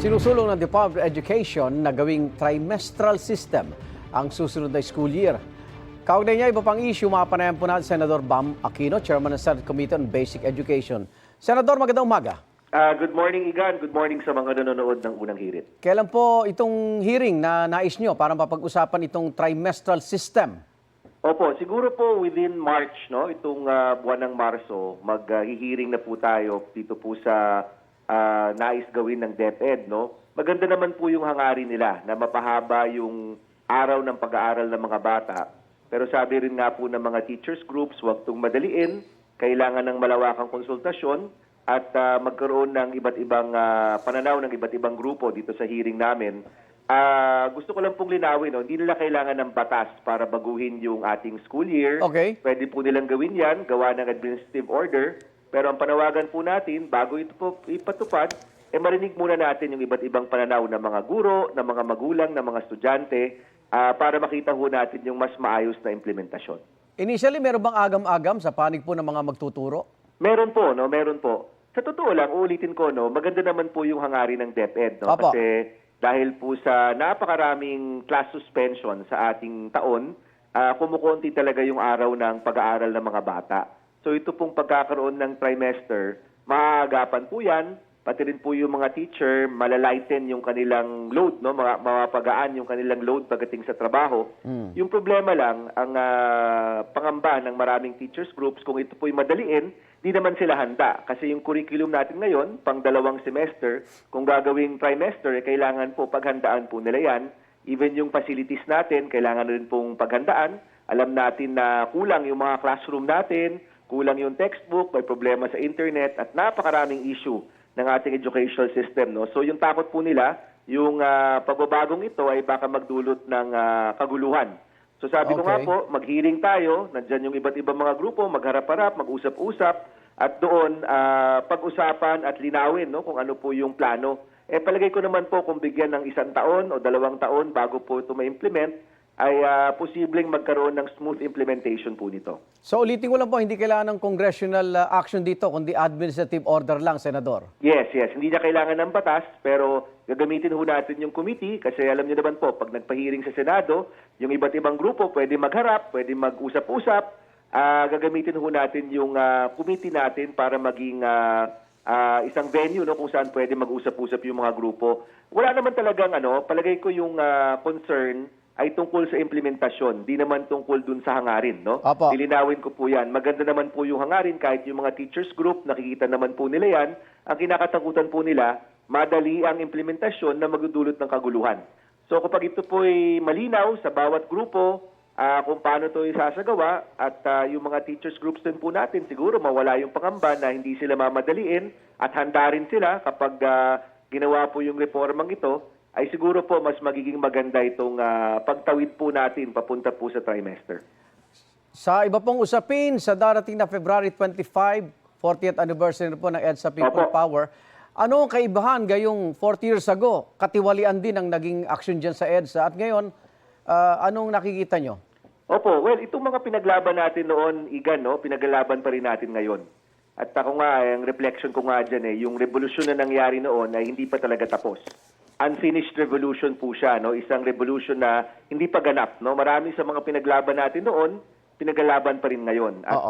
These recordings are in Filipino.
Sinusulong ng Department of Education na gawing trimestral system ang susunod na school year. Kaugnay niya, iba pang issue, mapanayan po natin Senador Bam Aquino, Chairman ng Senate Committee on Basic Education. Senador, magandang umaga. Good morning, Igan. Good morning sa mga nanonood ng Unang Hirit. Kailan po itong hearing na nais nyo para mapag-usapan itong trimestral system? Opo, siguro po within March, no, itong buwan ng Marso, mag-hearing na po tayo dito po sa nais gawin ng DepEd, no. Maganda naman po yung hangarin nila na mapahaba yung araw ng pag-aaral ng mga bata. Pero sabi rin nga po ng mga teachers groups, huwag itong madaliin, kailangan ng malawakang konsultasyon at magkaroon ng iba't ibang pananaw ng iba't ibang grupo dito sa hearing namin. Gusto ko lang pong linawin, no? Hindi nila kailangan ng batas para baguhin yung ating school year. Okay. Pwede po nilang gawin yan, gawa ng administrative order. Pero ang panawagan po natin, bago ito po ipatupad, marinig muna natin yung iba't ibang pananaw ng mga guro, ng mga magulang, ng mga estudyante, para makita ho natin yung mas maayos na implementasyon. Initially, meron bang agam-agam sa panig po ng mga magtuturo? Meron po, no? Meron po. Sa totoo lang, uulitin ko, no? Maganda naman po yung hangarin ng DepEd, no? Opo. Kasi dahil po sa napakaraming class suspension sa ating taon, kumukonti talaga yung araw ng pag-aaral ng mga bata. So ito pong pagkakaroon ng trimester, maaagapan po yan, pati rin po yung mga teacher, malalighten yung kanilang load, no? Mapagaan yung kanilang load pagdating sa trabaho. Yung problema lang, ang pangamba ng maraming teachers groups, kung ito po'y madaliin, di naman sila handa. Kasi yung curriculum natin ngayon, pang 2 semester, kung gagawing trimester, kailangan po paghandaan po nila yan. Even yung facilities natin, kailangan rin pong paghandaan. Alam natin na kulang yung mga classroom natin, kulang yung textbook, may problema sa internet, at napakaraming issue ng ating educational system, no? So yung takot po nila, yung pagbabagong ito ay baka magdulot ng kaguluhan. So sabi ko nga po, mag-hearing tayo, nandyan yung iba't ibang mga grupo, magharap-harap, mag-usap-usap, at doon pag-usapan at linawin, no, kung ano po yung plano. Palagay ko naman po kung bigyan ng 1 taon o 2 taon bago po ito ma-implement, ay posibleng magkaroon ng smooth implementation po nito. So ulitin ko lang po, hindi kailangan ng congressional action dito, kundi administrative order lang, Senador. Yes. Hindi niya kailangan ng batas, pero gagamitin ho natin yung committee kasi alam niyo naman po, pag nagpa-hearing sa Senado, yung iba't ibang grupo pwede magharap, pwede mag-usap-usap, gagamitin ho natin yung committee natin para maging isang venue, no, kung saan pwede mag-usap-usap yung mga grupo. Wala naman talagang palagay ko yung concern ay tungkol sa implementasyon, di naman tungkol dun sa hangarin, no? Apo. Lilinawin ko po yan. Maganda naman po yung hangarin kahit yung mga teachers group, nakikita naman po nila yan. Ang kinakatakutan po nila, madali ang implementasyon na magdudulot ng kaguluhan. So kapag ito po ay malinaw sa bawat grupo, kung paano ito isasagawa, at yung mga teachers groups din po natin, siguro mawala yung pangamba na hindi sila mamadaliin at handa rin sila kapag ginawa po yung reformang ito, ay siguro po mas magiging maganda itong pagtawid po natin papunta po sa trimester. Sa iba pong usapin, sa darating na February 25, 40th anniversary po ng EDSA People Opo. Power, ano ang kaibahan gayong 40 years ago? Katiwalian din ang naging action dyan sa EDSA. At ngayon, anong nakikita nyo? Opo, well, itong mga pinaglaban natin noon, Igan, no, pinaglaban pa rin natin ngayon. At ako nga, ang reflection ko nga dyan, yung revolusyon na nangyari noon ay hindi pa talaga tapos. Unfinished revolution po siya, no? Isang revolution na hindi pa ganap, no? Marami sa mga pinaglaban natin noon, pinaglaban pa rin ngayon. At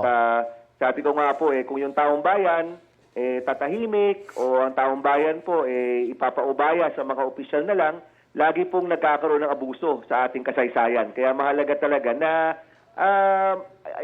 sabi ko nga po, kung yung taong bayan tatahimik o ang taong bayan po ipapaubaya sa mga opisyal na lang, lagi pong nagkakaroon ng abuso sa ating kasaysayan. Kaya mahalaga talaga na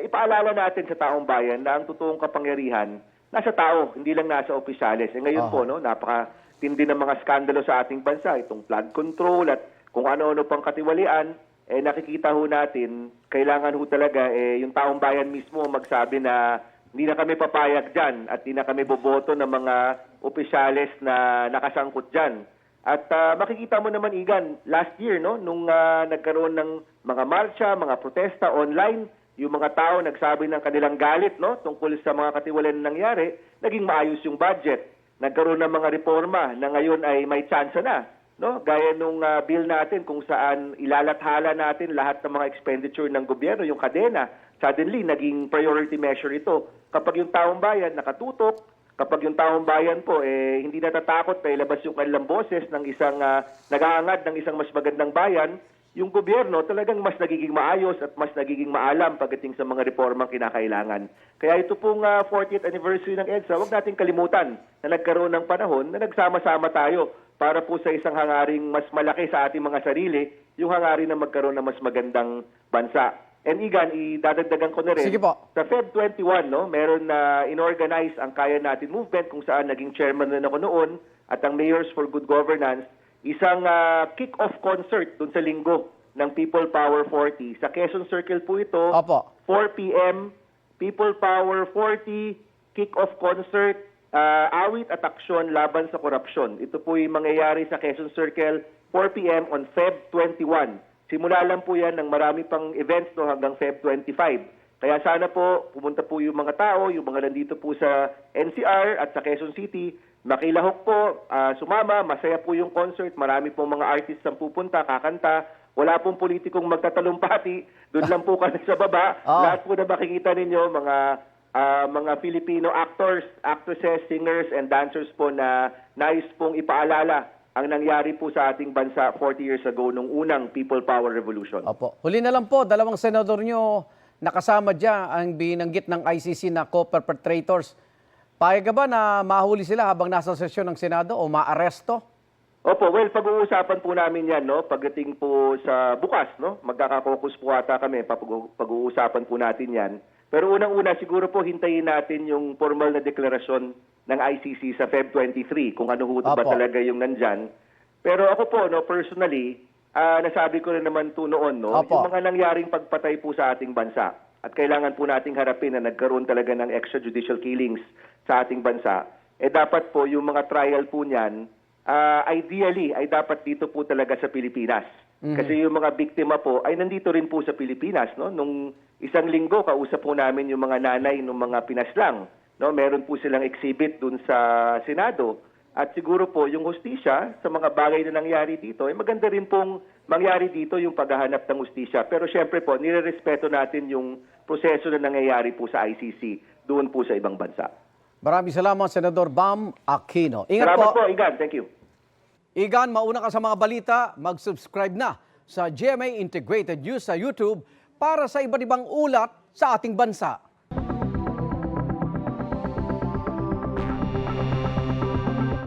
ipaalala natin sa taong bayan na ang totoong kapangyarihan nasa tao, hindi lang nasa opisyales. Ngayon po, no, napakatindi ng mga skandalo sa ating bansa, itong flood control at kung ano-ano pang katiwalian, nakikita ho natin, kailangan ho talaga yung taong bayan mismo magsabi na hindi na kami papayag dyan at hindi na kami boboto ng mga opisyales na nakasangkot dyan. At makikita mo naman, Igan, last year, no, nung nagkaroon ng mga marcha, mga protesta online, yung mga tao nagsabi ng kanilang galit, no, tungkol sa mga katiwalian na nangyari, naging maayos yung budget. Nagkaroon ng mga reforma na ngayon ay may tsansa na, no? Gaya nung bill natin kung saan ilalathala natin lahat ng mga expenditure ng gobyerno, yung kadena. Suddenly, naging priority measure ito. Kapag yung taong bayan nakatutok, kapag yung taong bayan po hindi natatakot na ilabas yung kanilang boses ng isang nag-aangad ng isang mas magandang bayan, yung gobyerno talagang mas nagiging maayos at mas nagiging maalam pagdating sa mga reformang kinakailangan. Kaya ito pong 40th anniversary ng EDSA, huwag nating kalimutan na nagkaroon ng panahon na nagsama-sama tayo para po sa isang hangaring mas malaki sa ating mga sarili, yung hangarin na magkaroon ng mas magandang bansa. And Igan, idadagdagan ko na rin, Sige po. sa Feb 21, no, meron na inorganize ang Kaya Natin Movement kung saan naging chairman na ako noon at ang Mayors for Good Governance, isang kick-off concert dun sa linggo ng People Power 40. Sa Quezon Circle po ito, Opo. 4 p.m., People Power 40, kick-off concert, awit at aksyon laban sa korupsyon. Ito po yung mangyayari sa Quezon Circle, 4 p.m. on Feb 21. Simula lang po yan ng marami pang events no, hanggang Feb 25. Kaya sana po, pumunta po yung mga tao, yung mga nandito po sa NCR at sa Quezon City, makilahok po, sumama, masaya po yung concert, marami pong mga artists ang pupunta, kakanta, wala pong politikong magtatalumpati, doon lang po kami sa baba. Lahat po na makikita ninyo, mga Filipino actors, actresses, singers, and dancers po na nais pong ipaalala ang nangyari po sa ating bansa 40 years ago nung unang People Power Revolution. Opo. Huli na lang po, dalawang senador nyo nakasama dyan ang binanggit ng ICC na co-perpetrators. Payag ka ba na mahuli sila habang nasa sesyon ng Senado o maaresto? Opo, well, pag-uusapan po namin yan, no? Pagdating po sa bukas, no? Magkaka-focus po ata kami, pag-uusapan po natin yan. Pero unang-una, siguro po hintayin natin yung formal na deklarasyon ng ICC sa Feb 23, kung ano ho ba talaga yung nandyan. Pero ako po, no, personally, nasabi ko na naman po noon, no? Yung mga nangyaring pagpatay po sa ating bansa. At kailangan po nating harapin na nagkaroon talaga ng extrajudicial killings sa ating bansa. Dapat po yung mga trial po niyan, ideally ay dapat dito po talaga sa Pilipinas. Kasi yung mga biktima po ay nandito rin po sa Pilipinas, no? Nung isang linggo kausap po namin yung mga nanay ng mga pinaslang, no? Meron po silang exhibit dun sa Senado. At siguro po yung hustisya sa mga bagay na nangyari dito, ay maganda rin pong mangyari dito yung paghahanap ng hustisya. Pero syempre po, nirerespeto natin yung proseso na nangyayari po sa ICC doon po sa ibang bansa. Maraming salamat, Senador Bam Aquino. Ingat Salamat po. po, Igan. Thank you. Igan, mauna ka sa mga balita, mag-subscribe na sa GMA Integrated News sa YouTube para sa iba't ibang ulat sa ating bansa.